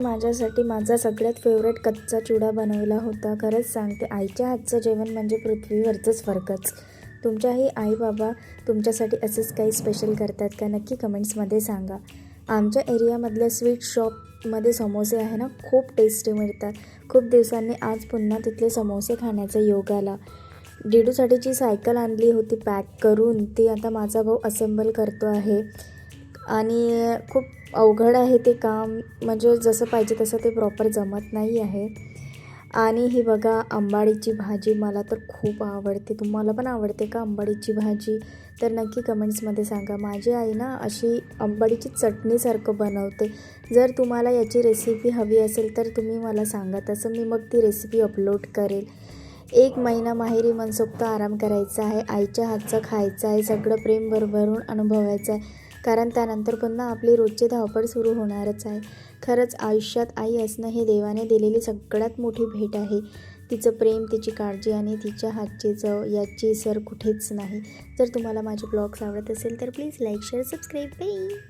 माझ्यासाठी माझा सगळ्यात फेवरेट कच्चा चिवडा बनवला होता. खरंच सांगते, आईच्या हातचं जेवण म्हणजे पृथ्वीवरचंच फरकच. तुमच्याही आई बाबा तुमच्यासाठी असंच काही स्पेशल करतात का? नक्की कमेंट्समध्ये सांगा. आमच्या एरियामधल्या स्वीट शॉपमध्ये समोसे आहे ना, खूप टेस्टी मिळतात. खूप दिवसांनी आज पुन्हा तिथले समोसे खाण्याचा योग आला. डिडूसाठीची सायकल आणली होती पॅक करून, ती आता माझा भाऊ असेंबल करतो आहे आणि खूप अवघड आहे ते काम. म्हणजे जसं पाहिजे तसं ते प्रॉपर जमत नाही आहे. आणि ही बघा आंबाडीची भाजी, मला तर खूप आवडते. तुम्हाला पण आवडते का आंबाडीची भाजी? तर नक्की कमेंट्समध्ये सांगा. माझी आई ना अशी आंबाडीची चटणीसारखं बनवते. जर तुम्हाला याची रेसिपी हवी असेल तर तुम्ही मला सांगा, तसं मी मग ती रेसिपी अपलोड करेल. 1 महिना माहेरी मनसोक्त आराम करायचा आहे, आईच्या हातचं खायचं आहे, सगळं प्रेम भरभरून अनुभवायचं आहे. कारण त्यानंतर पुन्हा आपली रोजची धावपळ सुरू होणारच आहे. खरंच आयुष्यात आई असणं हे देवाने दिलेली सगळ्यात मोठी भेट आहे. तिचं प्रेम, तिची काळजी आणि तिच्या हातची चव याची सर कुठेच नाही. जर तुम्हाला माझे ब्लॉग्स आवडत असेल तर please like, share, subscribe. Bye.